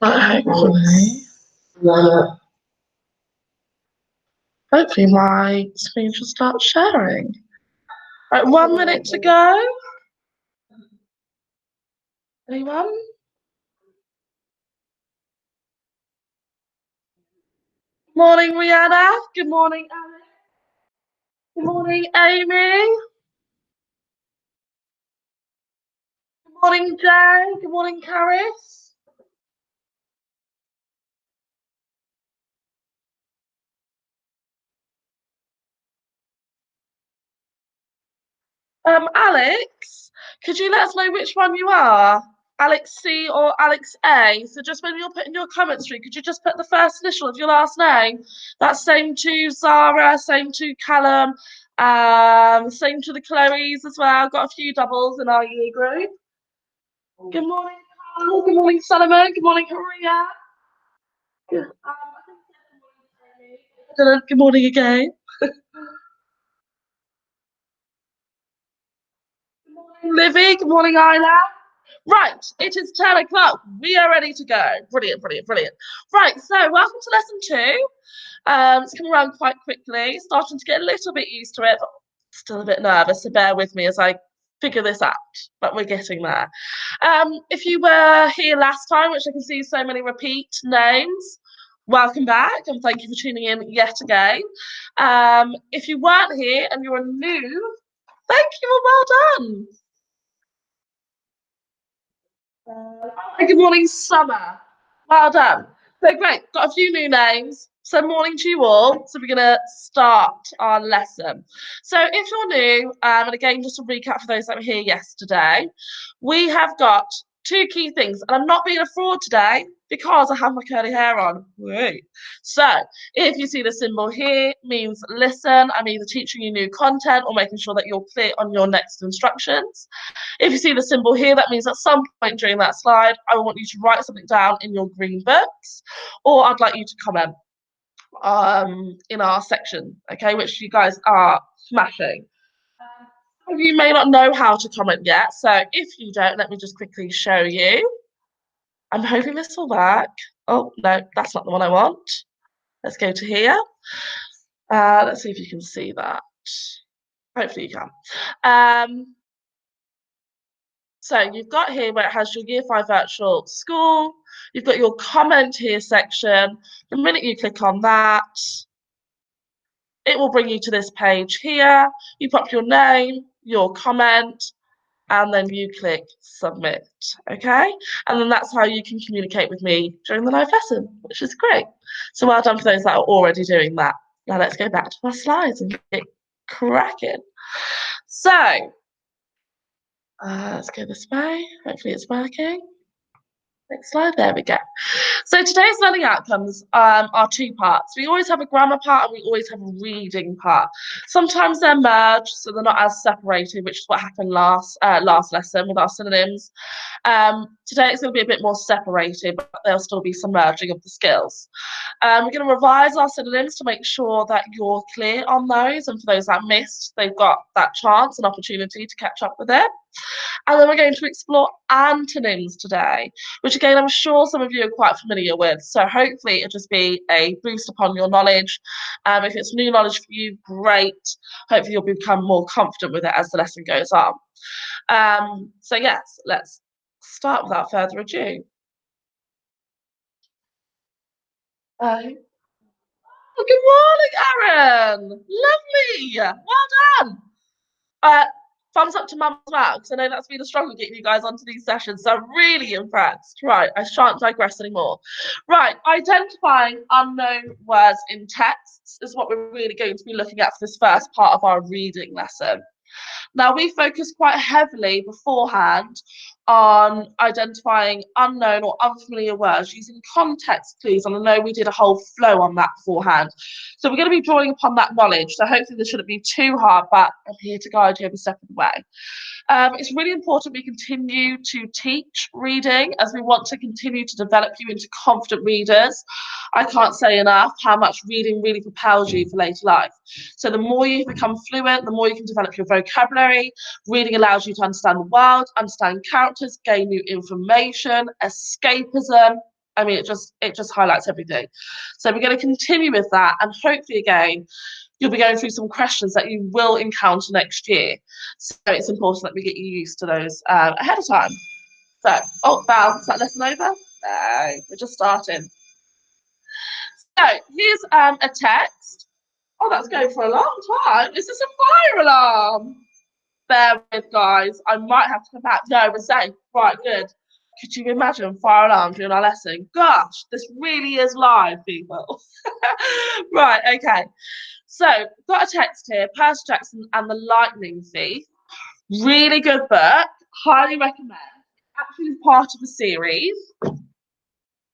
Hopefully, hopefully my screen should start sharing. Right, 1 minute to go. Anyone? Good morning, Rihanna. Good morning, Alex. Good morning, Amy. Good morning, Jay. Good morning, Caris. Alex, could you let us know which one you are? Alex C or Alex A? So just when you're putting your comments through, could you just put the first initial of your last name? That's same to Zara, same to Callum, same to the Chloes as well. Got a few doubles in our year group. Good morning, Carl. Good morning, Solomon. Good morning, Haria. Good morning again. Good morning, Livy. Good morning, Isla. Right, it is 10 o'clock. We are ready to go. Brilliant, brilliant, brilliant. Right, so welcome to lesson 2. It's coming around quite quickly, starting to get a little bit used to it, but still a bit nervous, so bear with me as I figure this out, but we're getting there. If you were here last time, which I can see so many repeat names, welcome back and thank you for tuning in yet again. If you weren't here and you're new, thank you and well done. Good morning, Summer. Well done. So great. Got a few new names. So morning to you all. So we're going to start our lesson. So if you're new, and again, just to recap for those that were here yesterday, we have got 2 key things. And I'm not being a fraud today because I have my curly hair on. Wait. So if you see the symbol here, means listen. I'm either teaching you new content or making sure that you're clear on your next instructions. If you see the symbol here, that means at some point during that slide, I want you to write something down in your green books, or I'd like you to comment in our section, okay, which you guys are smashing. Some of you may not know how to comment yet, so if you don't, let me just quickly show you. I'm hoping this will work. Oh, no, that's not the one I want. Let's go to here. Let's see if you can see that. Hopefully you can. So you've got here where it has your Year 5 virtual school. You've got your comment here section. The minute you click on that, it will bring you to this page here. You pop your name, your comment, and then you click submit, okay? And then that's how you can communicate with me during the live lesson, which is great. So well done for those that are already doing that. Now let's go back to our slides and get cracking. So, let's go this way. Hopefully it's working. Next slide, there we go. So today's learning outcomes are 2 parts. We always have a grammar part and we always have a reading part. Sometimes they're merged, so they're not as separated, which is what happened last lesson with our synonyms. Today it's going to be a bit more separated, but there'll still be some merging of the skills. We're going to revise our synonyms to make sure that you're clear on those, and for those that missed, they've got that chance and opportunity to catch up with it. And then we're going to explore antonyms today, which again, I'm sure some of you are quite familiar with. So hopefully it'll just be a boost upon your knowledge. If it's new knowledge for you, great. Hopefully you'll become more confident with it as the lesson goes on. So yes, let's start without further ado. Oh, good morning, Aaron. Lovely. Well done. Thumbs up to Mum as well, because I know that's been a struggle getting you guys onto these sessions. So I'm really impressed. Right, I shan't digress anymore. Right, identifying unknown words in texts is what we're really going to be looking at for this first part of our reading lesson. Now, we focused quite heavily beforehand on identifying unknown or unfamiliar words using context clues, and I know we did a whole flow on that beforehand. So we're going to be drawing upon that knowledge, so hopefully this shouldn't be too hard, but I'm here to guide you every step of the way. It's really important we continue to teach reading as we want to continue to develop you into confident readers. I can't say enough how much reading really propels you for later life. So the more you become fluent, the more you can develop your vocabulary. Reading allows you to understand the world, understand characters, gain new information, escapism, I mean, it just highlights everything. So we're going to continue with that, and hopefully, again, you'll be going through some questions that you will encounter next year. So it's important that we get you used to those ahead of time. So, oh, Val, is that lesson over? No, we're just starting. So here's a text. Oh, that's going for a long time. Is this a fire alarm? Bear with, guys. I might have to come back. No, we're safe. Right, good. Could you imagine fire alarm during our lesson? Gosh, this really is live, people. Right, okay. So, got a text here, Percy Jackson and the Lightning Thief. Really good book. Highly recommend. Actually part of a series.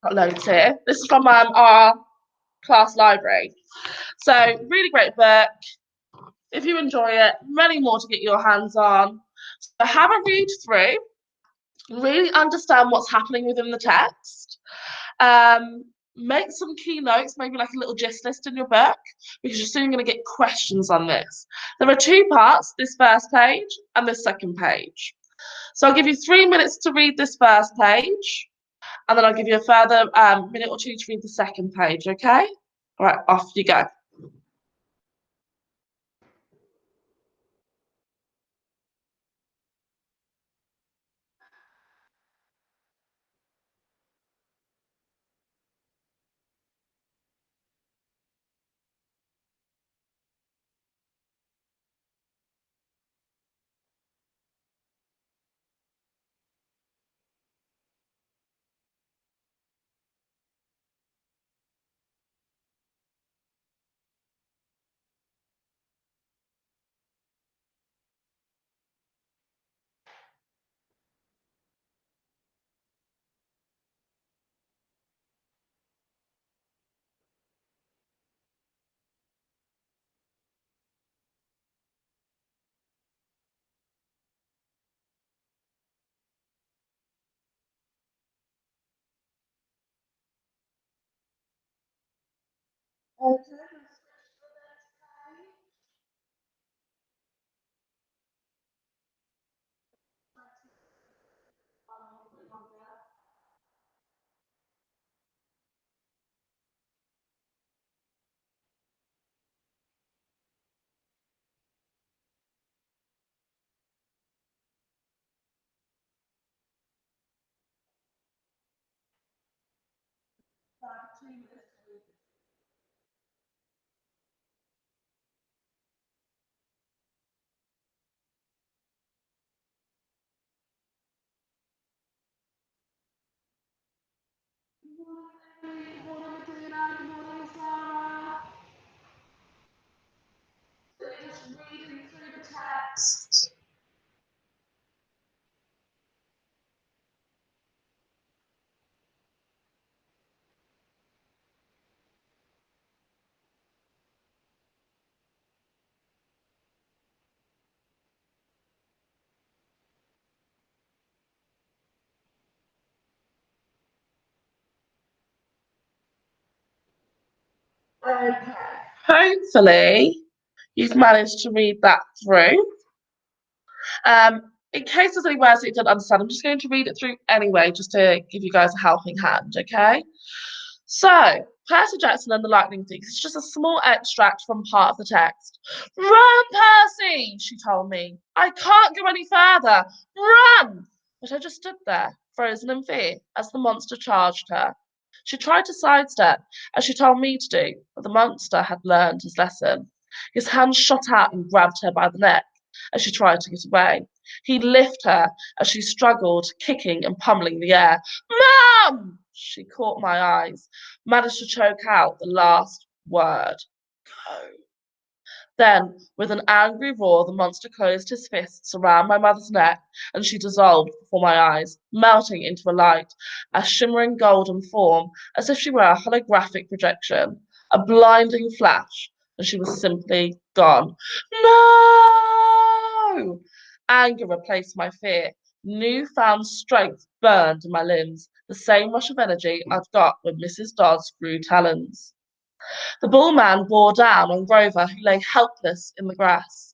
Got loads here. This is from our class library. So, really great book. If you enjoy it, many more to get your hands on. So have a read through, really understand what's happening within the text. Make some key notes, maybe like a little gist list in your book, because you're soon going to get questions on this. There are two parts, this first page and this second page. So I'll give you 3 minutes to read this first page, and then I'll give you a further minute or two to read the second page, okay? All right, off you go. Okay. Hopefully, you've managed to read that through. In case there's any words that you don't understand, I'm just going to read it through anyway, just to give you guys a helping hand, okay? So, Percy Jackson and the Lightning Thief. It's just a small extract from part of the text. Run, Percy, she told me. I can't go any further. Run! But I just stood there, frozen in fear, as the monster charged her. She tried to sidestep, as she told me to do, but the monster had learned his lesson. His hand shot out and grabbed her by the neck as she tried to get away. He lifted her as she struggled, kicking and pummeling the air. Mum! She caught my eyes, managed to choke out the last word. Go. Then, with an angry roar, the monster closed his fists around my mother's neck, and she dissolved before my eyes, melting into a light, a shimmering golden form, as if she were a holographic projection, a blinding flash, and she was simply gone. No! Anger replaced my fear. New-found strength burned in my limbs, the same rush of energy I'd got when Mrs. Dodds grew talons. The bullman bore down on Grover, who lay helpless in the grass.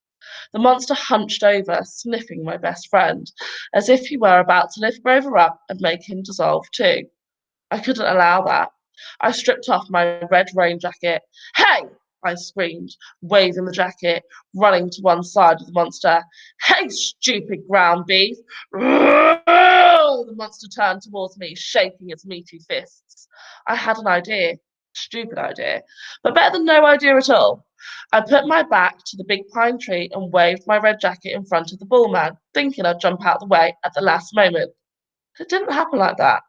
The monster hunched over, sniffing my best friend, as if he were about to lift Grover up and make him dissolve too. I couldn't allow that. I stripped off my red rain jacket. Hey! I screamed, waving the jacket, running to one side of the monster. Hey, stupid ground beef! The monster turned towards me, shaking its meaty fists. I had an idea. Stupid idea, but better than no idea at all. I put my back to the big pine tree and waved my red jacket in front of the bullman, thinking I'd jump out the way at the last moment. It didn't happen like that.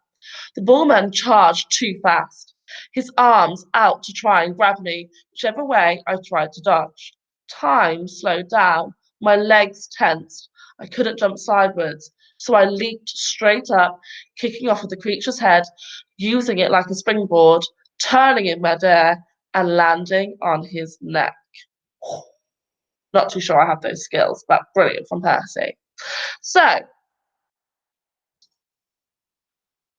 The bullman charged too fast, his arms out to try and grab me, whichever way I tried to dodge. Time slowed down, my legs tensed. I couldn't jump sideways, so I leaped straight up, kicking off of the creature's head, using it like a springboard, turning in midair, and landing on his neck. Not too sure I have those skills, but brilliant from Percy. So,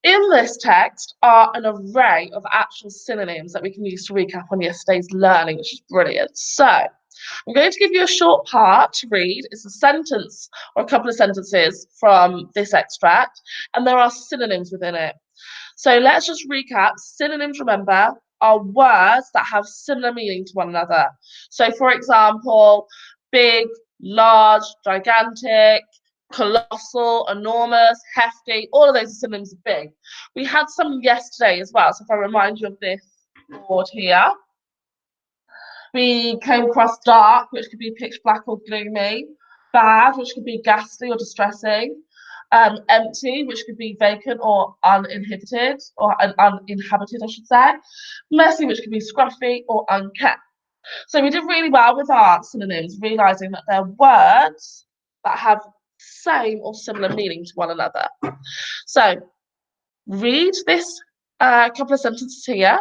in this text are an array of actual synonyms that we can use to recap on yesterday's learning, which is brilliant. So, I'm going to give you a short part to read. It's a sentence or a couple of sentences from this extract, and there are synonyms within it. So let's just recap. Synonyms, remember, are words that have similar meaning to one another. So, for example, big, large, gigantic, colossal, enormous, hefty, all of those are synonyms of big. We had some yesterday as well. So if I remind you of this board here, we came across dark, which could be pitch black or gloomy, bad, which could be ghastly or distressing, empty, which could be vacant or uninhibited, or uninhabited, I should say, messy, which could be scruffy or unkempt. So we did really well with our synonyms, realizing that they're words that have same or similar meaning to one another. So read this couple of sentences here.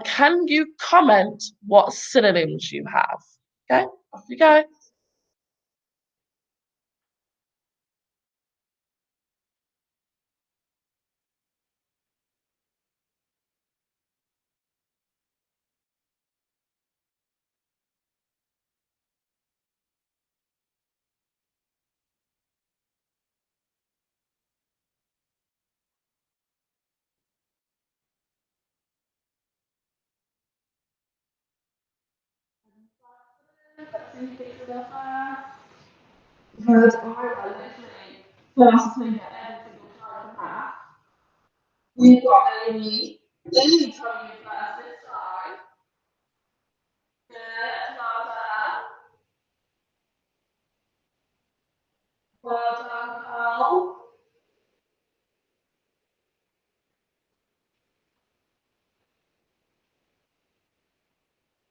Can you comment what synonyms you have? Okay, off you go. Because I literally forced to get every single time for math. We've got Amy. Amy telling you first this time. Good, well done. Well done, Carl.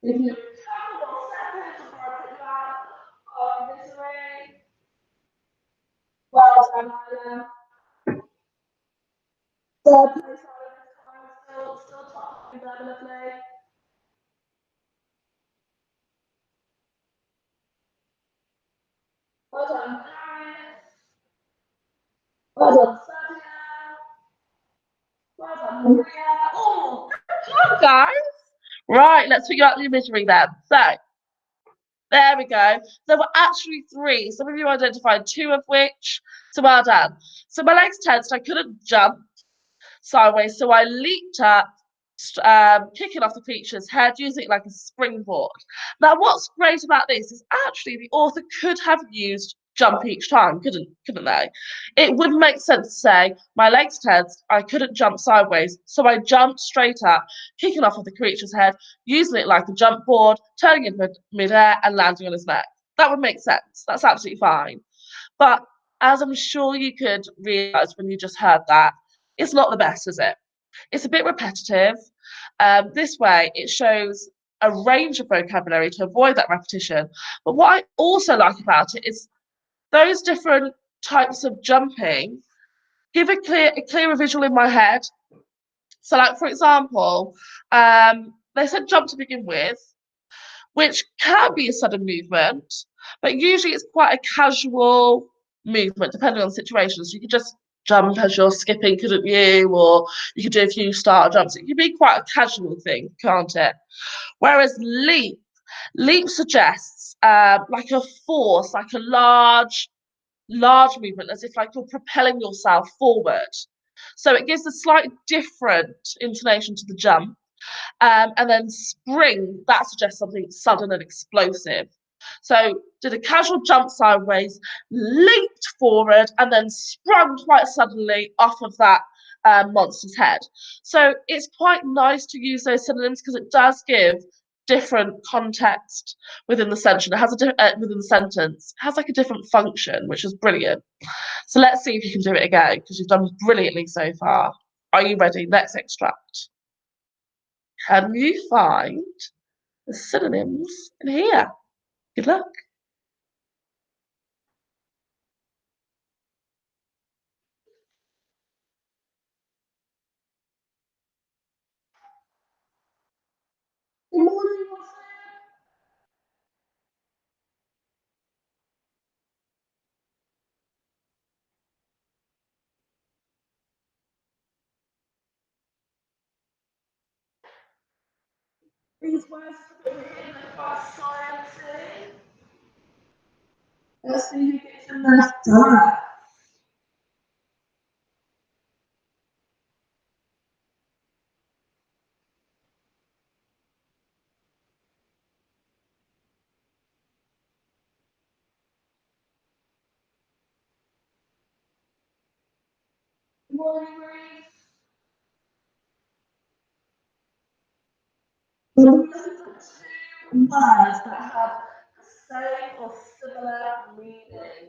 If you couple more seconds before I put you out of misery. Well done, Ida. Third place Ida this time. Still top there, lovely. Well done, Paris. Well done, Sadia. Well done, Maria. Oh, good job, guys. Right, let's figure out your misery then. So, there we go. There were actually three. Some of you identified two of which. So well done. So my legs tensed. I couldn't jump sideways, so I leaped up, kicking off the creature's head, using it like a springboard. Now, what's great about this is actually the author could have used jump each time, couldn't they? It would make sense to say, my legs tensed, I couldn't jump sideways, so I jumped straight up, kicking off of the creature's head, using it like a jump board, turning in midair and landing on his neck. That would make sense. That's absolutely fine. But as I'm sure you could realise when you just heard that, it's not the best, is it? It's a bit repetitive. This way, it shows a range of vocabulary to avoid that repetition. But what I also like about it is those different types of jumping give a clearer visual in my head. So, like for example, they said jump to begin with, which can be a sudden movement, but usually it's quite a casual movement depending on the situation. So you could just jump as you're skipping, couldn't you? Or you could do a few starter jumps. It could be quite a casual thing, can't it? Whereas leap suggests like a force, like a large movement, as if like you're propelling yourself forward. So it gives a slightly different intonation to the jump. And then spring, that suggests something sudden and explosive. So did a casual jump sideways, leaped forward, and then sprung quite suddenly off of that monster's head. So it's quite nice to use those synonyms because it does give different context within the sentence. It has within the sentence, it has like a different function, which is brilliant. So let's see if you can do it again because you've done brilliantly so far. Are you ready? Let's extract. Can you find the synonyms in here? Good luck. Good morning, these words are written across sciences. Let's see who gets the most done. Good morning, Reese. We're looking for two words that have the same or similar meaning.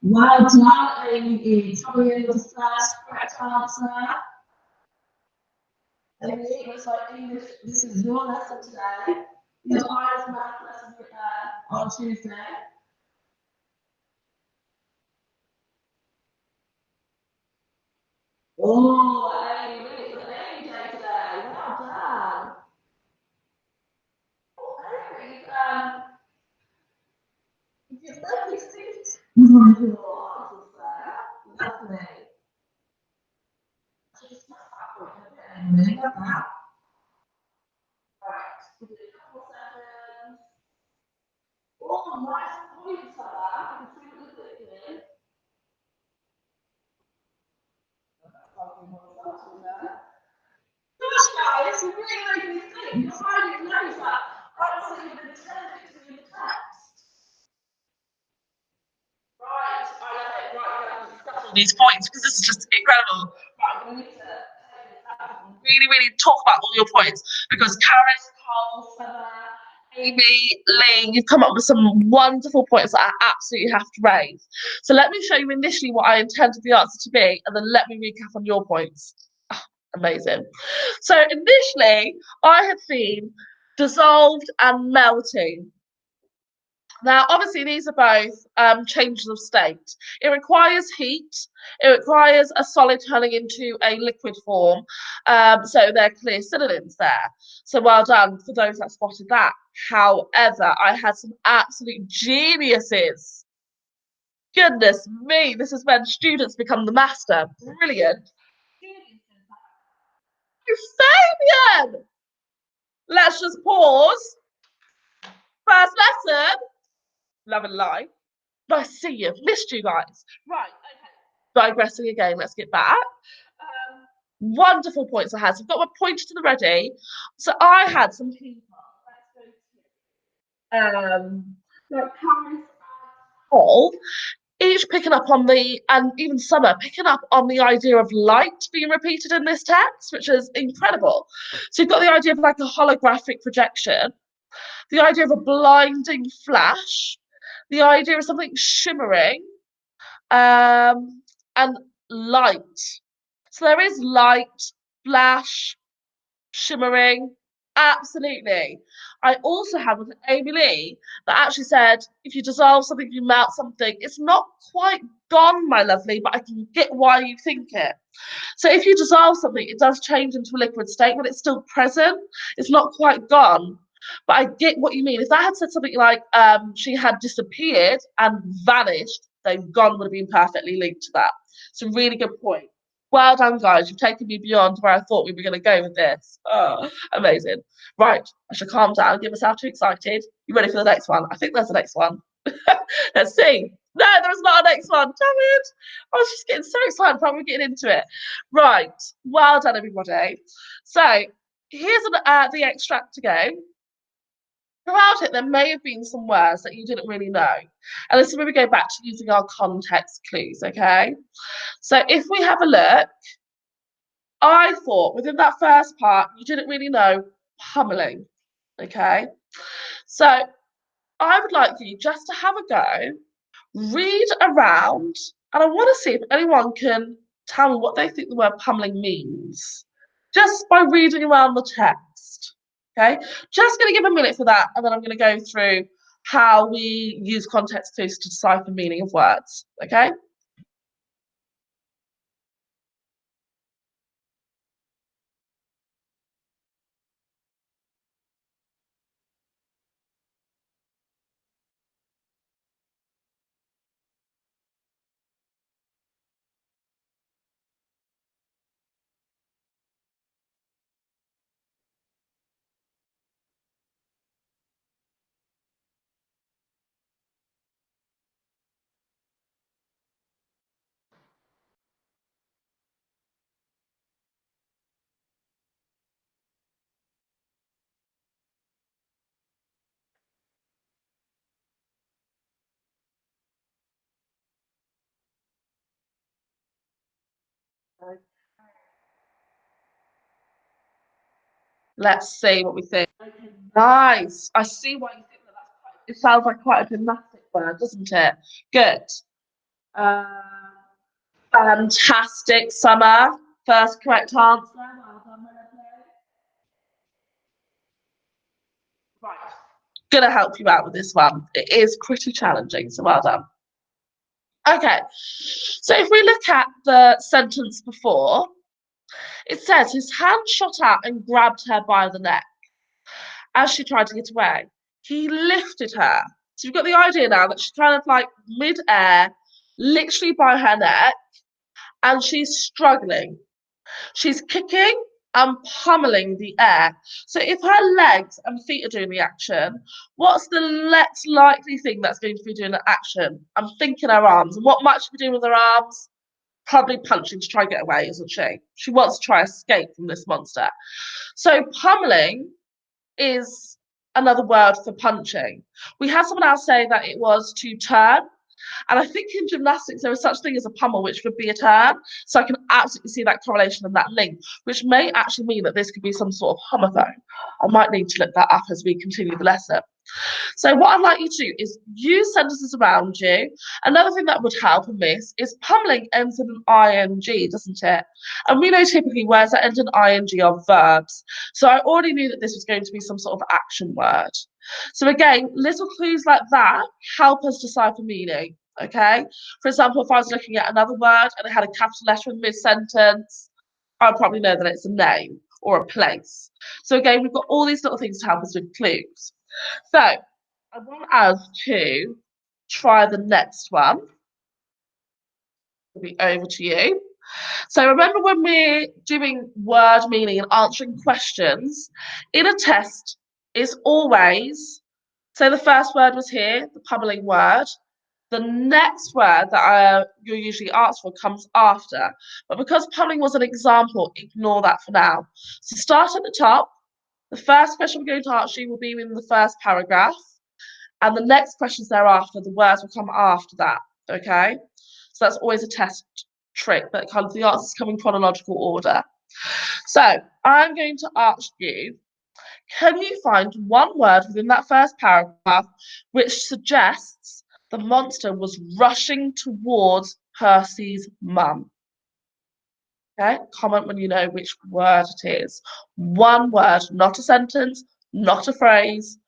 Well done, Amy. Coming in with the first correct answer. Amy, it looks like English, this is your lesson today. Your Irish math lesson on Tuesday. Oh, Amy, it's an Amy day today. Well done. Oh, Amy, you've lovely seat. Your answers there. Lovely. Just Amy, love that. Right, we'll do a couple seconds. Oh, nice points for that. I can see what you're thinking. Gosh, guys, you're really making me think. You're finding loads that honestly have been intended to be in the text. Right, I love it. Right, we're going to discuss all these points because this is just incredible. Right, we need to really, really talk about all your points because Karis, Cole, Trevor, Amy, Lee, you've come up with some wonderful points that I absolutely have to raise. So let me show you initially what I intended the answer to be, and then let me recap on your points. Oh, amazing. So initially, I had seen dissolved and melting. Now, obviously, these are both changes of state. It requires heat. It requires a solid turning into a liquid form. So they're clear synonyms there. So well done for those that spotted that. However, I had some absolute geniuses. Goodness me, this is when students become the master. Brilliant. Fabian! Let's just pause. First lesson. Love and life. Nice to see you. Missed you guys. Right, okay. Digressing again, let's get back. Wonderful points I had. So I've got my pointer to the ready. So I had some people. Like Paris and Paul, each picking up on the, and even Summer picking up on the idea of light being repeated in this text, which is incredible. So you've got the idea of like a holographic projection, the idea of a blinding flash, the idea of something shimmering, and light. So there is light, flash, shimmering. Absolutely. I also had with Amy Lee that actually said if you dissolve something, if you melt something, it's not quite gone, my lovely, but I can get why you think it. So if you dissolve something, it does change into a liquid state, but it's still present. It's not quite gone. But I get what you mean. If that had said something like she had disappeared and vanished, then gone would have been perfectly linked to that. It's a really good point. Well done, guys. You've taken me beyond where I thought we were going to go with this. Oh, amazing. Right, I should calm down, get myself too excited. You ready for the next one? I think there's the next one. Let's see. No, there is not a next one. Damn it. I was just getting so excited before we getting into it. Right. Well done, everybody. So here's the extract to go. Throughout it, there may have been some words that you didn't really know. And this is where we go back to using our context clues, okay? So if we have a look, I thought within that first part, you didn't really know pummeling, okay? So I would like you just to have a go, read around, and I want to see if anyone can tell me what they think the word pummeling means, just by reading around the text, okay? Just going to give a minute for that, and then I'm going to go through how we use context clues to decipher meaning of words, okay? Let's see what we think. Okay, nice. I see why you think that it sounds like quite a gymnastic word, doesn't it? Good. Um, Fantastic, Summer. First correct answer. Well done, my lovely. Right. Gonna help you out with this one. It is pretty challenging, so well done. Okay. So if we look at the sentence before, it says his hand shot out and grabbed her by the neck as she tried to get away. He lifted her. So you've got the idea now that she's kind of like mid-air, literally by her neck, and she's struggling. She's kicking and pummeling the air. So if her legs and feet are doing the action, what's the next likely thing that's going to be doing the action? I'm thinking her arms. And what might she be doing with her arms? Probably punching to try and get away, isn't she? She wants to try escape from this monster. So pummeling is another word for punching. We had someone else say that it was to turn. And I think in gymnastics, there is such thing as a pummel, which would be a turn. So I can absolutely see that correlation and that link, which may actually mean that this could be some sort of homophone. I might need to look that up as we continue the lesson. So what I'd like you to do is use sentences around you. Another thing that would help in this is pummeling ends in an ing, doesn't it? And we know typically words that end in ing are verbs. So I already knew that this was going to be some sort of action word. So again, little clues like that help us decipher meaning. Okay. For example, if I was looking at another word and it had a capital letter in mid-sentence, I'd probably know that it's a name or a place. So again, we've got all these little things to help us with clues. So I want us to try the next one. It'll be over to you. So remember when we're doing word meaning and answering questions, in a test, it's always, so the first word was here, the pummeling word. The next word that you're usually asked for comes after. But because pummeling was an example, ignore that for now. So start at the top. The first question we're going to ask you will be in the first paragraph. And the next questions thereafter, the words will come after that. Okay? So that's always a test trick that kind of the answers come in chronological order. So I'm going to ask you, can you find one word within that first paragraph which suggests the monster was rushing towards Percy's mum? Okay, comment when you know which word it is. One word, not a sentence, not a phrase,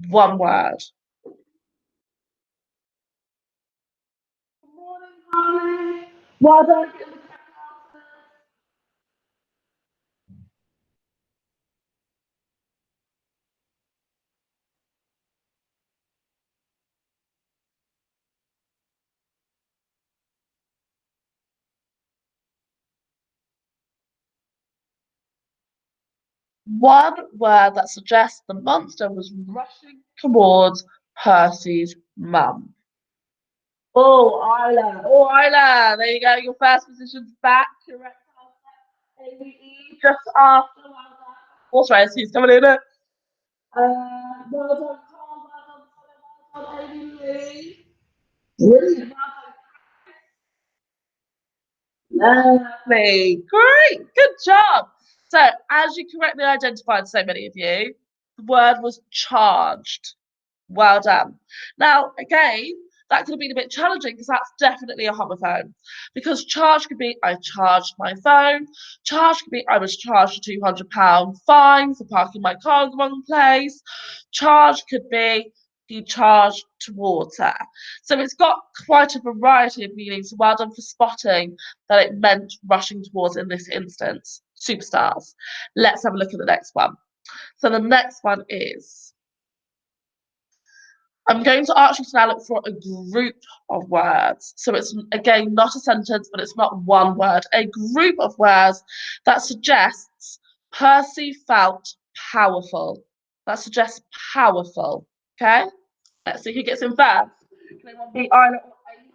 one word. Good morning, Harley. Well done. Getting the correct answers. One word that suggests the monster was rushing towards Percy's mum. Oh, Isla. Oh, Isla. There you go. Your first position's back. Correct answer. ABE just after. Well done. Horse race. Who's coming in it? Well done, Carl. Well done, Amy Lee. Brilliant. Lovely. Great. Good job. So, as you correctly identified, so many of you, the word was charged. Well done. Now, again, that could have been a bit challenging because that's definitely a homophone. Because charge could be I charged my phone. Charge could be I was charged a £200 fine for parking my car in the wrong place. Charge could be he charged towards her. So it's got quite a variety of meanings. So well done for spotting that it meant rushing towards in this instance. Superstars. Let's have a look at the next one. So the next one is I'm going to ask you to now look for a group of words. So it's again not a sentence, but it's not one word. A group of words that suggests Percy felt powerful. That suggests powerful. Okay? Let's see who gets in first. Can anyone beat Isla or Amy?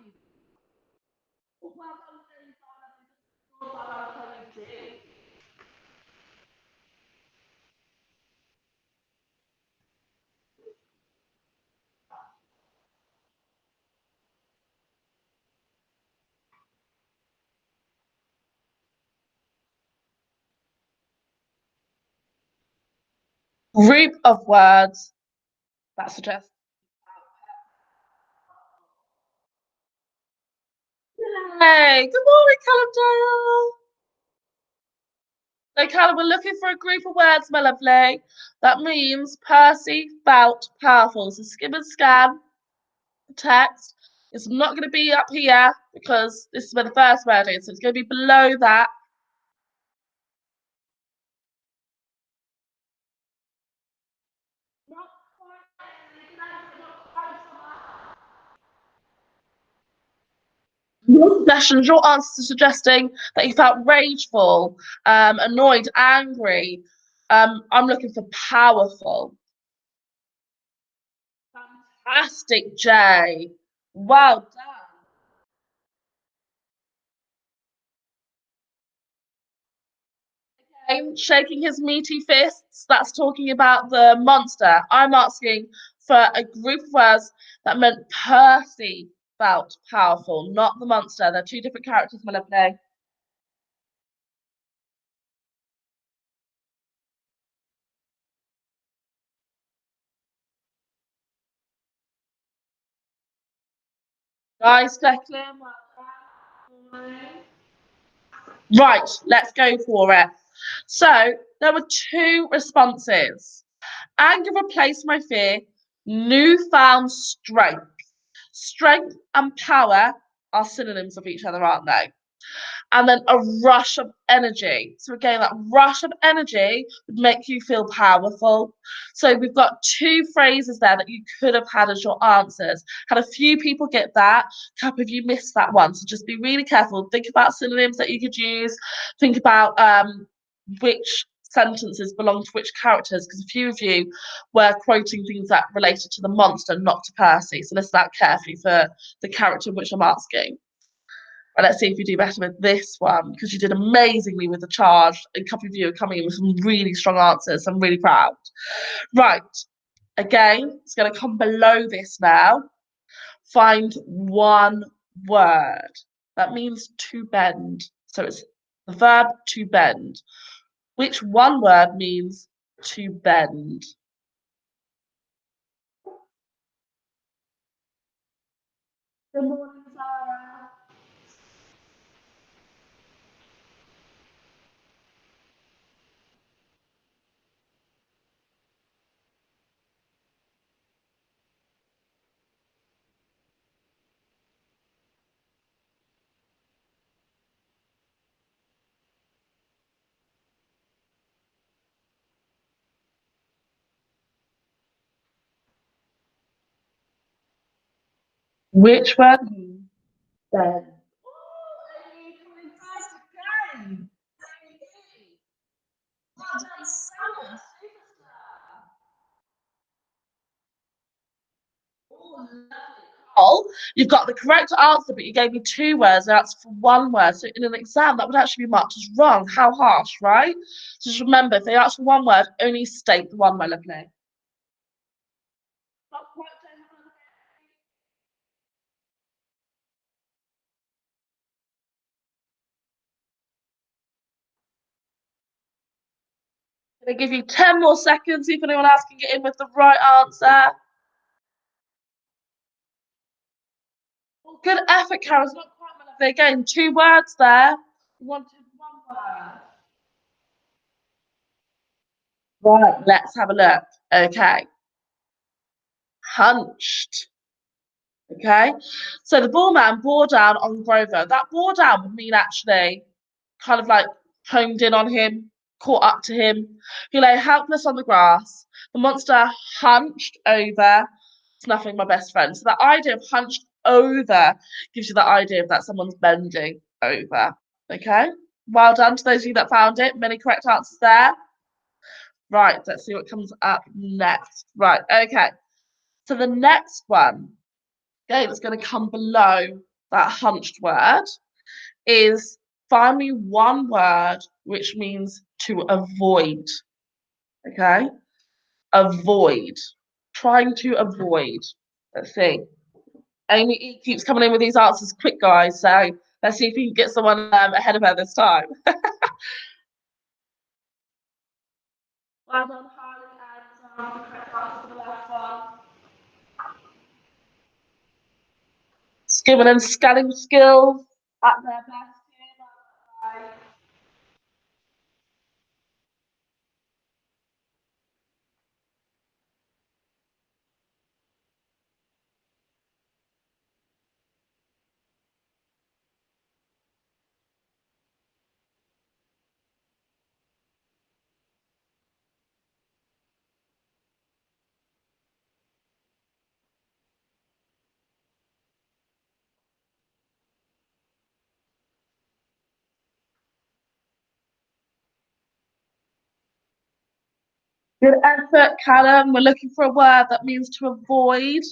Group of words that suggest. Hey, good morning, Callum Dale. So, Callum, we're looking for a group of words, my lovely. That means Percy felt powerful. So, skim and scan the text. It's not going to be up here because this is where the first word is. So, it's going to be below that. Your suggestions, your answers are suggesting that you felt rageful, annoyed, angry. I'm looking for powerful. Fantastic, Jay. Well done. Shaking his meaty fists, that's talking about the monster. I'm asking for a group of words that meant Percy felt powerful, not the monster. They're two different characters, my lovely. Guys, Declan, well done. Right, let's go for it. So there were two responses. Anger replaced my fear, newfound strength. Strength and power are synonyms of each other, aren't they? And then a rush of energy. So again, that rush of energy would make you feel powerful. So we've got two phrases there that you could have had as your answers. Had a few people get that, a couple of you missed that one. So just be really careful. Think about synonyms that you could use. Think about which sentences belong to which characters, because a few of you were quoting things that related to the monster, not to Percy. So listen out carefully for the character which I'm asking. And let's see if you do better with this one, because you did amazingly with the charge. A couple of you are coming in with some really strong answers. So I'm really proud. Right. Again, it's going to come below this now. Find one word. That means to bend. So it's the verb to bend. Which one word means to bend? Good morning, Sarah. Which word means bend? Oh, you've got the correct answer, but you gave me 2 words, and that's for 1 word. So in an exam, that would actually be marked as wrong. How harsh, right? So just remember, if they ask for 1 word, only state the one, my lovely. Not quite. I'm going to give you 10 more seconds, see if anyone else can get in with the right answer. Well, good effort, Karen. It's not quite, my lovely. Again, 2 words there. You wanted 1 word. Right, let's have a look. Okay. Hunched. Okay. So the ball man bore down on Grover. That bore down would mean actually kind of like honed in on him, caught up to him. He lay helpless on the grass. The monster hunched over. It's nothing, my best friend. So the idea of hunched over gives you the idea of that someone's bending over. Okay. Well done to those of you that found it. Many correct answers there. Right, let's see what comes up next. Right, okay. So the next one, okay, that's going to come below that hunched word is find me 1 word which means to avoid. Okay? Avoid. Trying to avoid. Let's see. Amy E keeps coming in with these answers quick, guys. So let's see if we can get someone ahead of her this time. Well done, Harley, and the correct answer for the last one. Skimming and scanning skills at their best here. Good effort, Callum. We're looking for a word that means to avoid.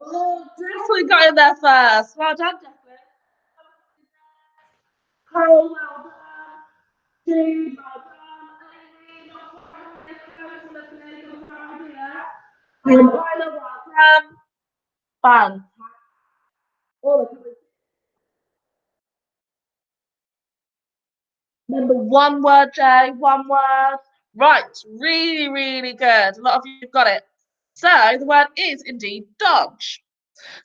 Oh, definitely got in there first. Well done, Declan. Carl, well done. Jude, well done. Amy, not quite. Excellent, idea. Isla, well done. Fun. All the Remember 1 word, Jay, 1 word. Right, really, really good. A lot of you have got it. So the word is indeed dodge.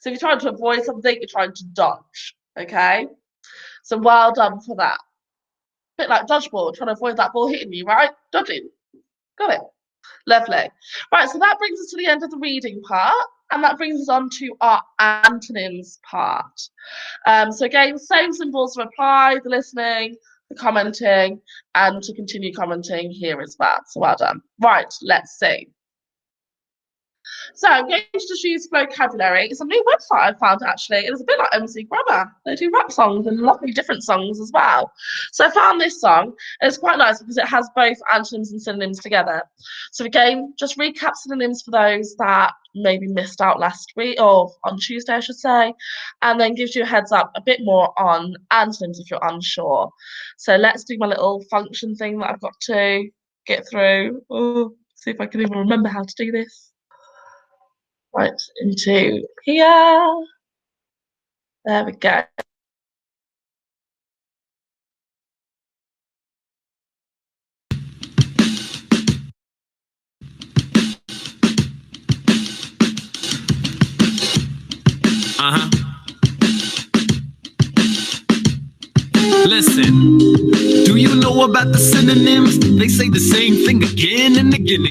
So if you're trying to avoid something, you're trying to dodge. Okay. So well done for that. A bit like dodgeball, trying to avoid that ball hitting you, right? Dodging. Got it. Lovely. Right, so that brings us to the end of the reading part, and that brings us on to our antonyms part. So again, same symbols to apply, the listening, the commenting, and to continue commenting here as well. So well done. Right, let's see. So I'm going to just use vocabulary. It's a new website I found actually. It was a bit like MC Grammar. They do rap songs and lovely different songs as well. So I found this song and it's quite nice because it has both antonyms and synonyms together. So again, just recap synonyms for those that maybe missed out last week or on Tuesday, I should say, and then gives you a heads up a bit more on antonyms if you're unsure. So let's do my little function thing that I've got to get through. Oh, see if I can even remember how to do this. Right into here. There we go. Listen, do you know about the synonyms? They say the same thing again and again.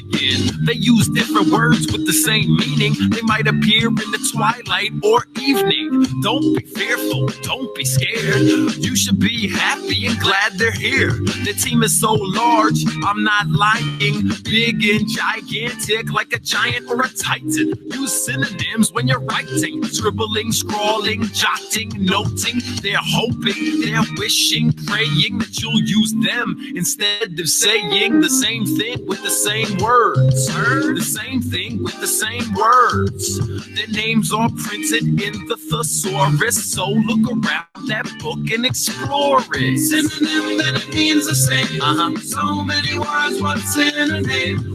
They use different words with the same meaning. They might appear in the twilight or evening. Don't be fearful, don't be scared. You should be happy and glad they're here. The team is so large, I'm not lying. Big and gigantic, like a giant or a titan. Use synonyms when you're writing, scribbling, scrawling, jotting, noting. They're hoping, they're wishing, praying that you'll use them instead of saying the same thing with the same words. The same thing with the same words. Their names are printed in the thesaurus, so look around that book and explore it. Synonym, then it means the same. So many words, one synonym.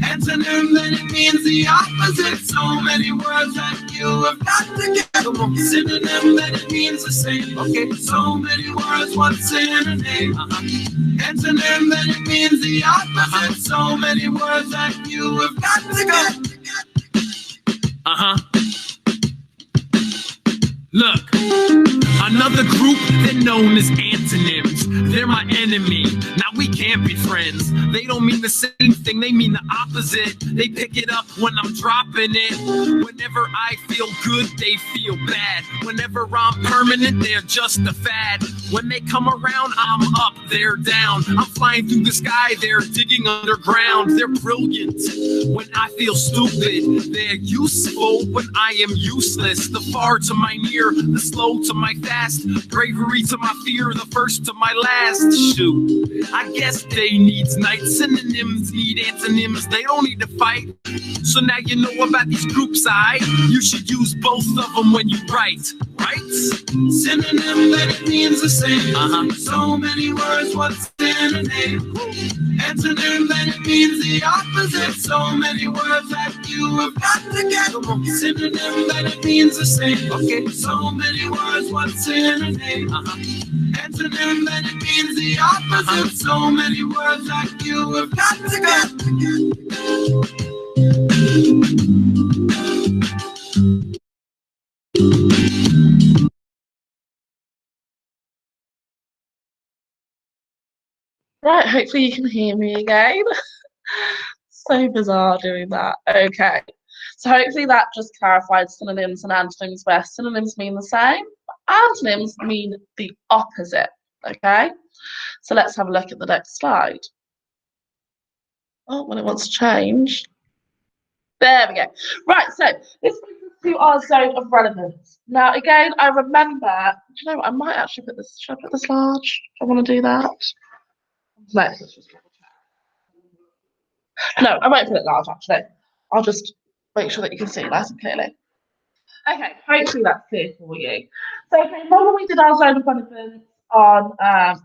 Antonym, then it means the opposite. So many words that you have got to get. Synonym, then it means the same. Okay, so many words, one synonym. Antonym, then it means the opposite. So many words that you have got to get. Look, another group, they're known as antonyms. They're my enemy. Now we can't be friends. They don't mean the same thing, they mean the opposite. They pick it up when I'm dropping it. Whenever I feel good, they feel bad. Whenever I'm permanent, they're just a fad. When they come around, I'm up, they're down. I'm flying through the sky, they're digging underground. They're brilliant. When I feel stupid, they're useful. When I am useless, the far to my near, the slow to my fast, bravery to my fear, the first to my last. Shoot, I guess day needs night. Synonyms need antonyms, they don't need to fight. So now you know about these groups, you should use both of them when you write, right? Synonym, then it means the same. So many words, one synonym. Antonym, then it means the opposite. So many words that you have got to get. Synonym, then it means the same. Okay, so many words, one synonym. Antonym, then it means the opposite. So many words that you have got to get. Right, hopefully you can hear me again. So bizarre doing that. Okay, so hopefully that just clarified synonyms and antonyms, where synonyms mean the same, antonyms mean the opposite. Okay, so let's have a look at the next slide. Oh, when it wants to change. There we go. Right, so this brings us to our zone of relevance. Now, again, I remember, you know what, I might actually put this, should I put this large? Do I want to do that? No, let's just double check. No, I won't put it large, actually. I'll just make sure that you can see it nice and clearly. Okay, hopefully that's clear for you. So, okay, remember we did our zone of relevance on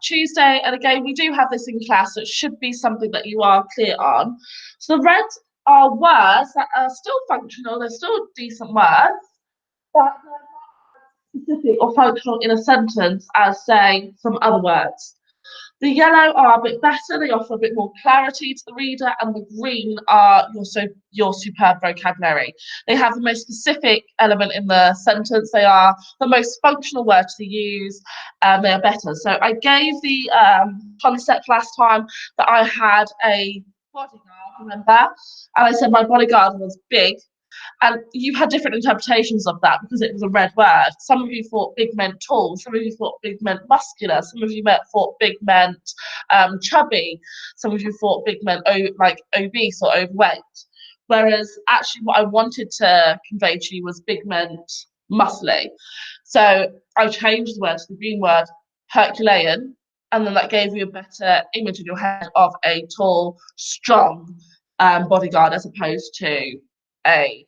Tuesday, and again, we do have this in class, so it should be something that you are clear on. So the red are words that are still functional, they're still decent words, but they're not specific or functional in a sentence as, say, some other words. The yellow are a bit better, they offer a bit more clarity to the reader, and the green are your superb vocabulary. They have the most specific element in the sentence, they are the most functional word to use, and they are better. So I gave the concept last time that I had a bodyguard, remember? And I said my bodyguard was big. And you had different interpretations of that because it was a red word. Some of you thought big meant tall, some of you thought big meant muscular, some of you thought big meant chubby, some of you thought big meant like obese or overweight. Whereas actually what I wanted to convey to you was big meant muscly. So I changed the word to the green word Herculean, and then that gave you a better image in your head of a tall, strong bodyguard as opposed to a.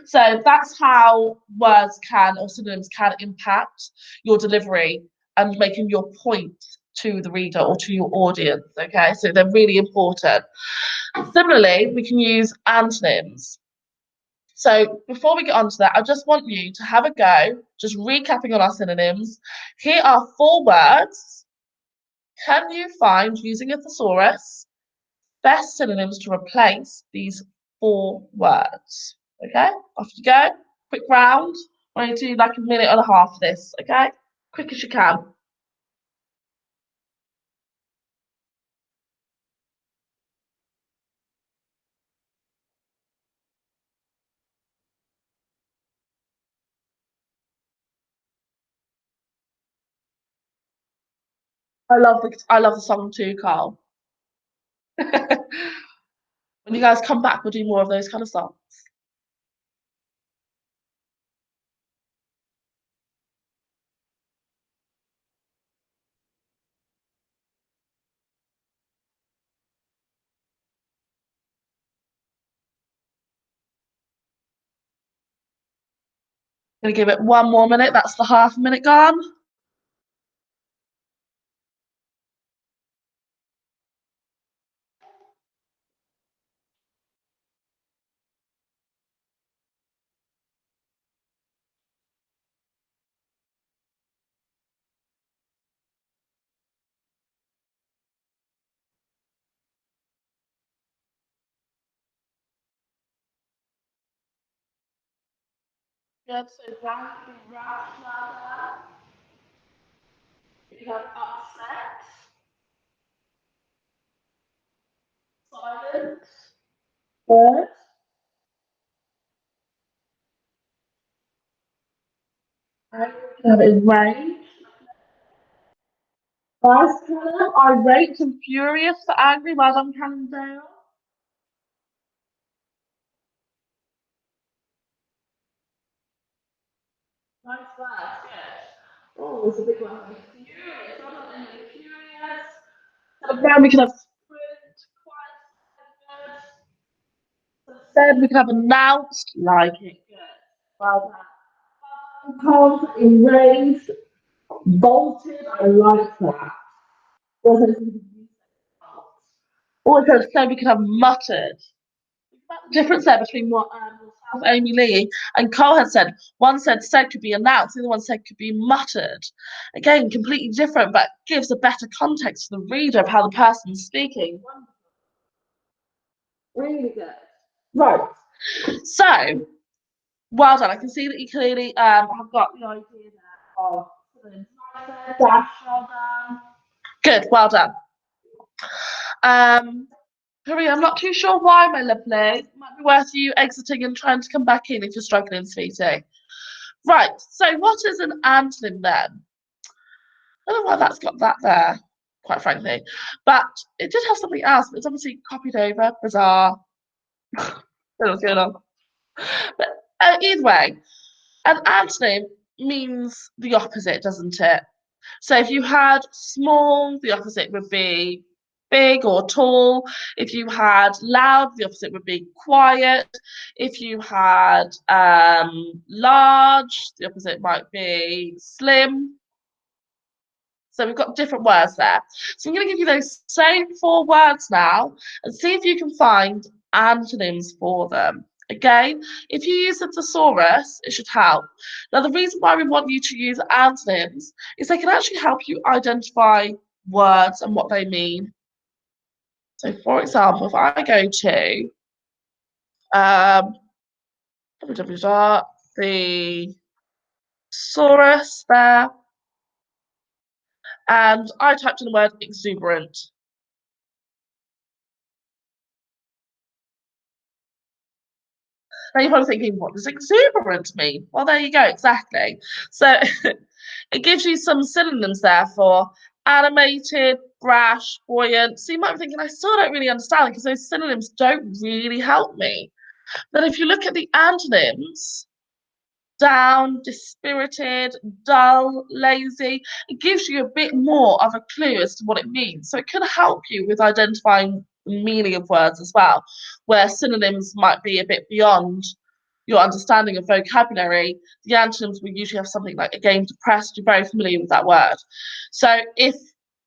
So that's how words can, or synonyms can, impact your delivery and making your point to the reader or to your audience. Okay, so they're really important. Similarly, we can use antonyms. So before we get on to that, I just want you to have a go, just recapping on our synonyms. Here are 4 words. Can you find, using a thesaurus, best synonyms to replace these 4 words? Okay, off you go. Quick round. I need to do like a minute and a half of this, okay? Quick as you can. I love the song too, Carl. When you guys come back, we'll do more of those kind of songs. Gonna give it one more minute. That's the half minute gone. Good. So that would be rash. If you have upset, silent, good. And you have enraged, nice colour, irate and furious for angry. Well done, Cannondale. Nice work, good. Oh, there's a big one. Furious. Well done, Emily. Furious. And then we can have sprint, quiet, good. Instead, we can have announced, like it, good. Well done. Calm, enraged, bolted. I like that. Also, so we could have muttered. The difference there between what myself, Amy Lee, and Cole had said. One said could be announced, the other one said could be muttered. Again, completely different, but gives a better context to the reader of how the person's speaking. Really good. Right. So, well done. I can see that you clearly have got the idea there of dash. Well done. Good. Well done. Um, Maria, I'm not too sure why, my lovely. Might be worth you exiting and trying to come back in if you're struggling, sweetie. Right, so what is an antonym then? I don't know why that's got that there, quite frankly. But it did have something else, but it's obviously copied over. Bizarre. What's going on? But either way, an antonym means the opposite, doesn't it? So if you had small, the opposite would be big or tall. If you had loud, the opposite would be quiet. If you had large, the opposite might be slim. So we've got different words there. So I'm going to give you those same four words now and see if you can find antonyms for them. Again, if you use the thesaurus, it should help. Now, the reason why we want you to use antonyms is they can actually help you identify words and what they mean. So, for example, if I go to the thesaurus there, and I typed in the word exuberant. Now you're probably thinking, what does exuberant mean? Well, there you go, exactly. So it gives you some synonyms there for animated, brash, buoyant. So you might be thinking, I still don't really understand because those synonyms don't really help me. But if you look at the antonyms, down, dispirited, dull, lazy, it gives you a bit more of a clue as to what it means. So it can help you with identifying the meaning of words as well, where synonyms might be a bit beyond your understanding of vocabulary. The antonyms will usually have something like, again, depressed. You're very familiar with that word. So if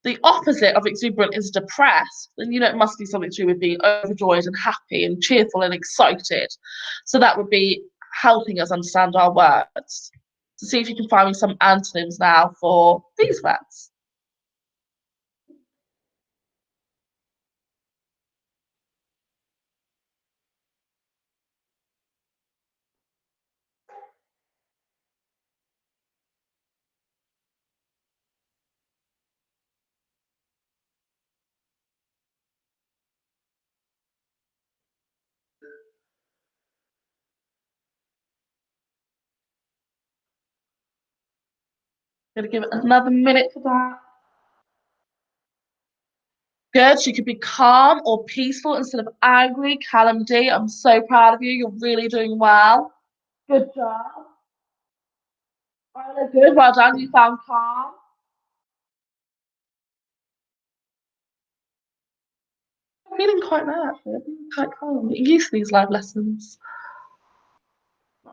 the opposite of exuberant is depressed, then you know it must be something to do with being overjoyed and happy and cheerful and excited. So that would be helping us understand our words. To see if you can find me some antonyms now for these words. I'm going to give it another minute for that. Good. She could be calm or peaceful instead of angry. Callum D, I'm so proud of you. You're really doing well. Good job. Isla, good. Well done. You found calm. I'm feeling quite nice, actually. I'm feeling quite calm. Get used to these live lessons.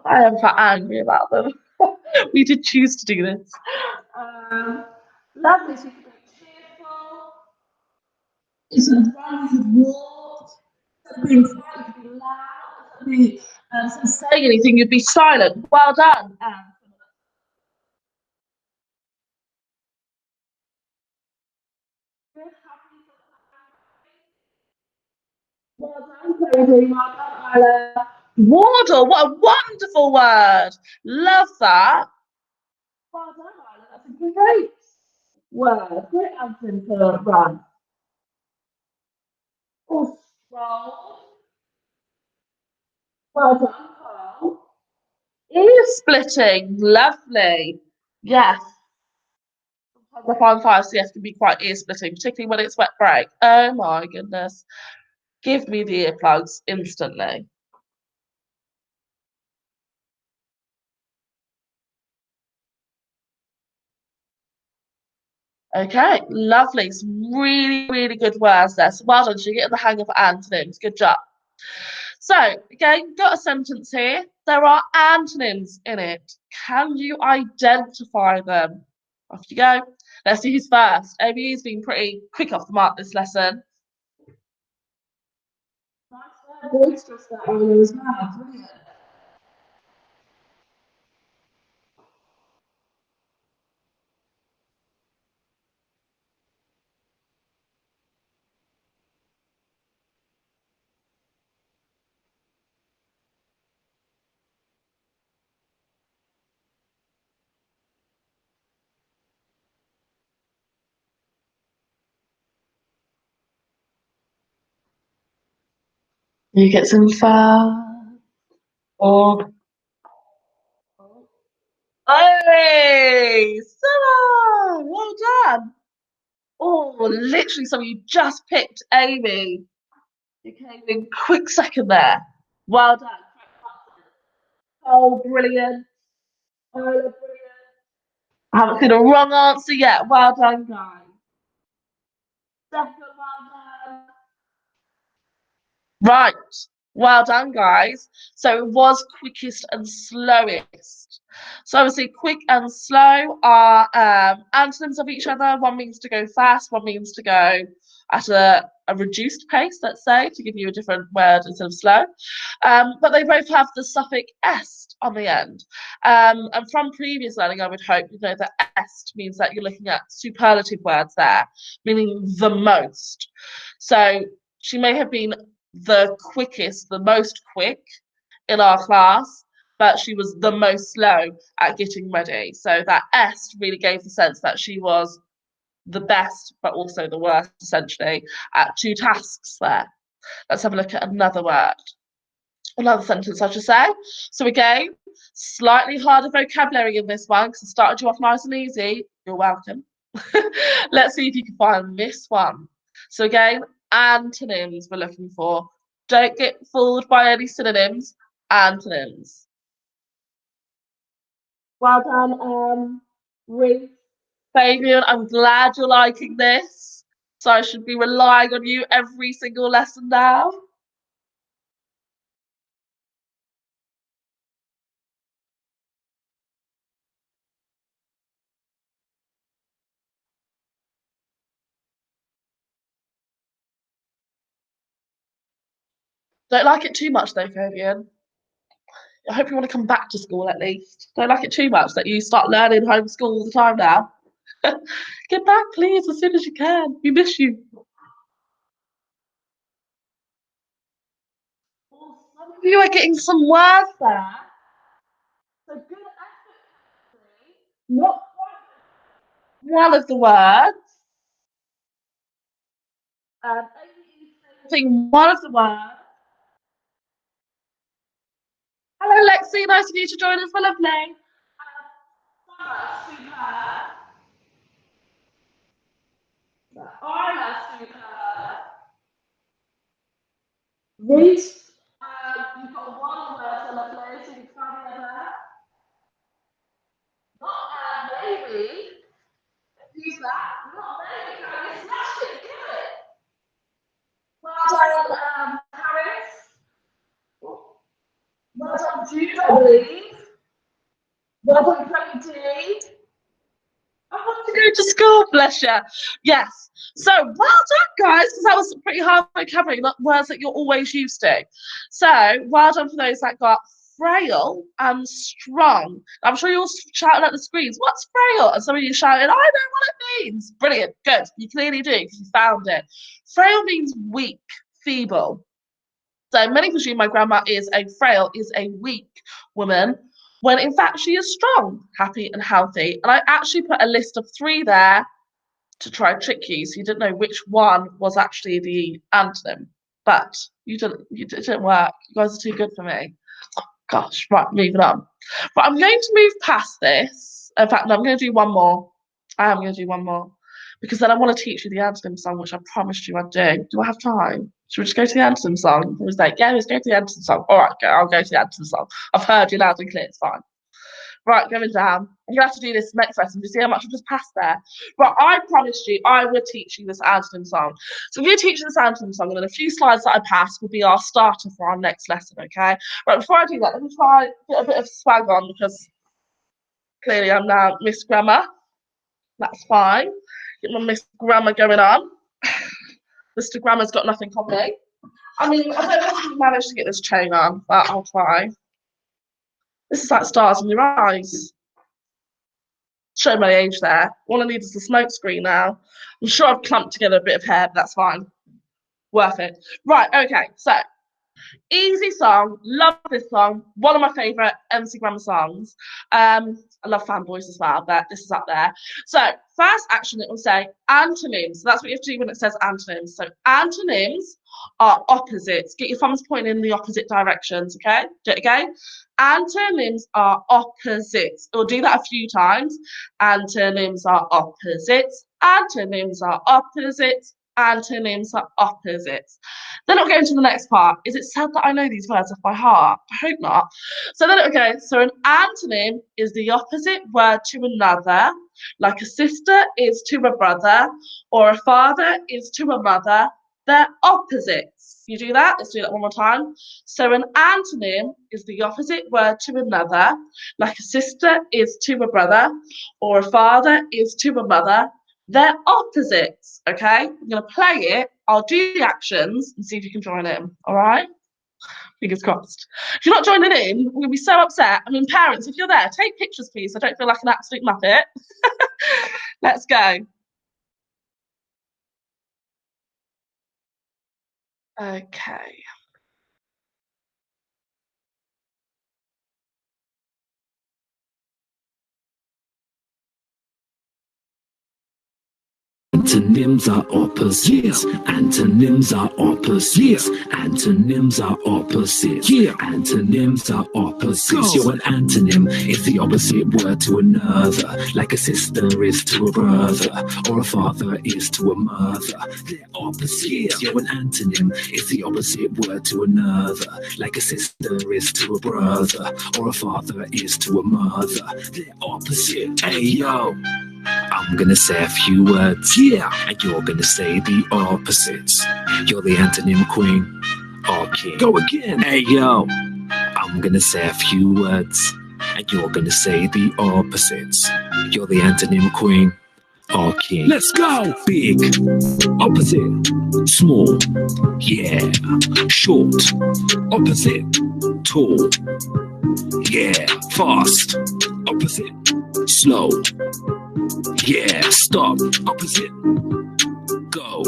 I am quite angry about them. We did choose to do this. Um, Lovely. So you can be cheerful. Instead of run, you could walk. Instead of being quiet, you could be loud. Instead of being, instead of saying anything, you'd be silent. Well done, Anne. Well done, Cody. Well done, Isla. Wardle, what a wonderful word. Love that. Well done, Isla. That's a great word. Great answer to run. Or stroll. Well done, Carl. Ear splitting. Lovely. Yes. Sometimes I find 5CF can be quite ear splitting, particularly when it's wet break. Oh my goodness. Give me the earplugs instantly. Okay, lovely. Some really, really good words there. So well done. So you're getting the hang of antonyms. Good job. So again, got a sentence here. There are antonyms in it. Can you identify them? Off you go. Let's see who's first. ABE's been pretty quick off the mark this lesson. Nice word, boisterous that earlier as well. Brilliant. You get some fun. Or hey, Sarah! Well done. Oh, literally, so you just picked Amy. You came in quick second there. Well done. Oh, brilliant. Oh, brilliant. I haven't seen a wrong answer yet. Well done, guys. Second, well done. Right. Well done, guys. So it was quickest and slowest. So obviously, quick and slow are antonyms of each other. One means to go fast, one means to go at a reduced pace, let's say, to give you a different word instead of slow. But they both have the suffix est on the end. And from previous learning, I would hope you know that est means that you're looking at superlative words there, meaning the most. So she may have been the quickest, the most quick in our class, but she was the most slow at getting ready. So that est really gave the sense that she was the best, but also the worst, essentially, at two tasks there. Let's have a look at another word. Another sentence, I should say. So again, slightly harder vocabulary in this one because I started you off nice and easy. You're welcome. Let's see if you can find this one. So again, antonyms we're looking for. Don't get fooled by any synonyms. Antonyms. Well done, Ruth. Fabian, I'm glad you're liking this. So I should be relying on you every single lesson now. Don't like it too much though, Fabian. I hope you want to come back to school at least. Don't like it too much that you start learning homeschool all the time now. Get back, please, as soon as you can. We miss you. Well, some of you are getting some words there. So good effort, not quite one of the words. Saying one of the words. Hello, Lexi. Nice of you to join us. We're lovely. Summer, superb. Isla, superb. Reese, you've got one word to lovely, so you can try the other. Not maybe. Use that. Not maybe. You smashed it. You did it. Well done, Paris. Well done, Jude, I believe. Well done, Chloe D. I want to go to school, bless you. Yes. So well done, guys, because that was pretty hard vocabulary, not words that you're always used to. So well done for those that got frail and strong. I'm sure you're all shouting at the screens, what's frail? And some of you shouting, I know what it means. Brilliant. Good. You clearly do because you found it. Frail means weak, feeble. So many presume my grandma is a weak woman, when in fact she is strong, happy, and healthy. And I actually put a list of 3 there to try and trick you, so you didn't know which one was actually the antonym. But it didn't work. You guys are too good for me. Gosh, right, moving on. But I'm going to move past this. In fact, no, I'm going to do one more. I am going to do one more. Because then I want to teach you the anthem song, which I promised you I'd do. Do I have time? Should we just go to the anthem song? I was like, yeah, let's go to the anthem song. All right, I'll go to the anthem song. I've heard you loud and clear, it's fine. Right, going down. I'm going to have to do this next lesson to see how much I've just passed there. But I promised you I would teach you this anthem song. So I'm going to teach you this anthem song, and then a few slides that I pass will be our starter for our next lesson, okay? Right, before I do that, let me try get a bit of swag on, because clearly I'm now Miss Grammar. That's fine. Get my Miss Grammar going on. Mr. Grammar's got nothing on me. I mean, I don't know if you managed to get this chain on, but I'll try. This is like stars in your eyes. Show my age there. All I need is the smoke screen now. I'm sure I've clumped together a bit of hair, but that's fine. Worth it. Right, okay, so easy song, love this song, one of my favourite MC Grammar songs. I love Fanboys as well, but this is up there. So first action, it will say antonyms. So that's what you have to do when it says antonyms. So antonyms are opposites. Get your thumbs pointing in the opposite directions, okay? Do it again. Antonyms are opposites. We'll do that a few times. Antonyms are opposites. Antonyms are opposites. Antonyms are opposites. Then it'll go into the next part. Is it said that I know these words off by heart? I hope not. So then it'll go, so an antonym is the opposite word to another, like a sister is to a brother, or a father is to a mother. They're opposites. You do that? Let's do that one more time. So an antonym is the opposite word to another, like a sister is to a brother, or a father is to a mother. They're opposites, okay? I'm going to play it. I'll do the actions and see if you can join in, all right? Fingers crossed. If you're not joining in, I'm going to be so upset. I mean, parents, if you're there, take pictures, please. So I don't feel like an absolute muppet. Let's go. Okay. Antonyms are opposites. Antonyms are opposites. Antonyms are opposites. Antonyms are opposites. You're an antonym is the opposite word to another, like a sister is to a brother, or a father is to a mother. They're opposites. You're an antonym is the opposite word to another, like a sister is to a brother, or a father is to a mother. They're opposite. Hey yo, I'm gonna say a few words, and you're gonna say the opposites. You're the antonym queen, or king. Go again. Hey yo, I'm gonna say a few words, and you're gonna say the opposites. You're the antonym queen, or king. Let's go. Big, opposite. Small, yeah. Short, opposite. Tall, yeah. Fast, opposite. Slow, yeah. Stop, opposite. Go,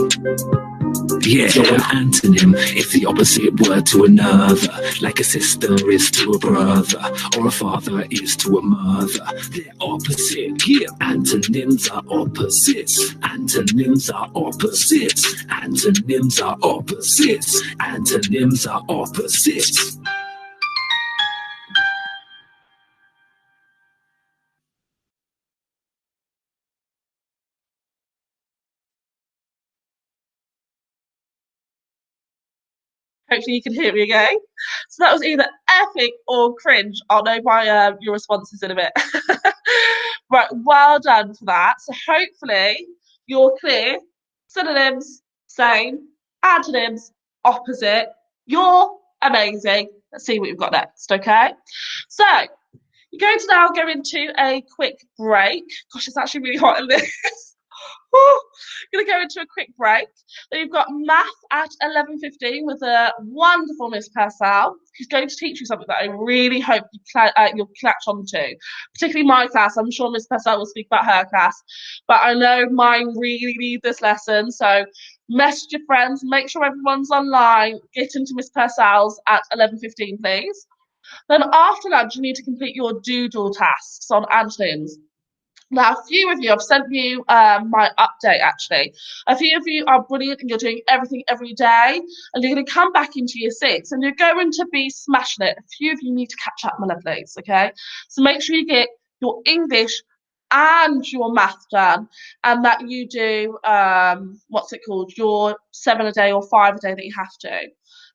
yeah. So an antonym is the opposite word to another, like a sister is to a brother, or a father is to a mother. They're opposite. Yeah. Antonyms are opposites. Antonyms are opposites. Antonyms are opposites. Antonyms are opposites. Hopefully you can hear me again. So that was either epic or cringe. I'll know by your responses in a bit. Right, well done for that. So hopefully you're clear. Synonyms, same. Antonyms, opposite. You're amazing. Let's see what you've got next, okay? So you're going to now go into a quick break. Gosh, it's actually really hot in this. Going to go into a quick break. Then you've got math at 11:15 with a wonderful Miss Purcell, who's going to teach you something that I really hope you'll catch on to. Particularly my class. I'm sure Miss Purcell will speak about her class, but I know mine really need this lesson. So message your friends, make sure everyone's online. Get into Miss Purcell's at 11:15, please. Then after lunch, you need to complete your doodle tasks on antonyms. Now, a few of you, I've sent you my update actually. A few of you are brilliant and you're doing everything every day, and you're going to come back into year six and you're going to be smashing it. A few of you need to catch up, my lovelies, okay? So make sure you get your English and your math done, and that you do, what's it called, your 7 a day or 5 a day that you have to.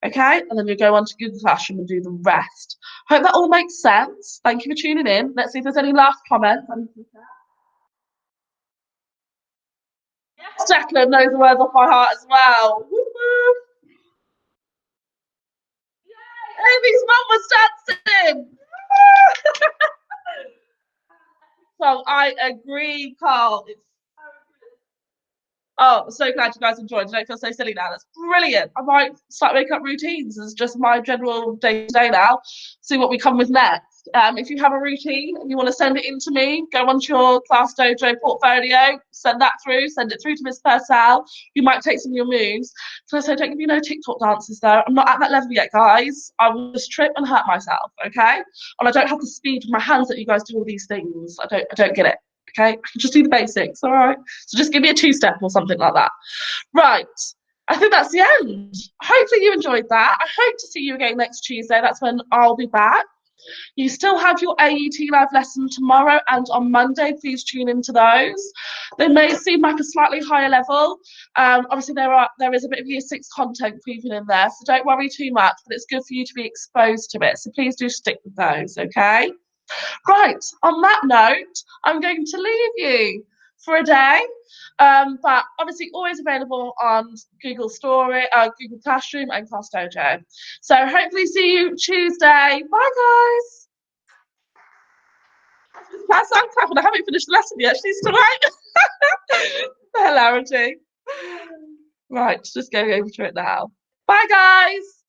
Okay, and then you go on to Google Classroom and do the rest. Hope that all makes sense. Thank you for tuning in. Let's see if there's any last comments. Yes, Jacqueline knows the words off by heart as well. Woo-hoo. Amy's mum was dancing. So I agree, Carl. It's Oh, so glad you guys enjoyed. I don't feel so silly now. That's brilliant. I might start making up routines as just my general day to day now. See what we come with next. If you have a routine and you want to send it in to me, go onto your Class Dojo portfolio, send that through, send it through to Miss Purcell. You might take some of your moves. So I say, don't give me no TikTok dances though. I'm not at that level yet, guys. I will just trip and hurt myself, okay? And I don't have the speed with my hands that you guys do all these things. I don't get it. Okay, I can just do the basics, all right? So just give me a two-step or something like that. Right, I think that's the end. Hopefully you enjoyed that. I hope to see you again next Tuesday. That's when I'll be back. You still have your AET live lesson tomorrow and on Monday. Please tune into those. They may seem like a slightly higher level. Obviously, there is a bit of year six content creeping in there, so don't worry too much, but it's good for you to be exposed to it. So please do stick with those, okay? Right, on that note, I'm going to leave you for a day, but obviously always available on Google Google Classroom and Class Dojo. So hopefully see you Tuesday. Bye, guys. That's clapping. I haven't finished the lesson yet. She's still right. The hilarity. Right, just going over to it now. Bye, guys.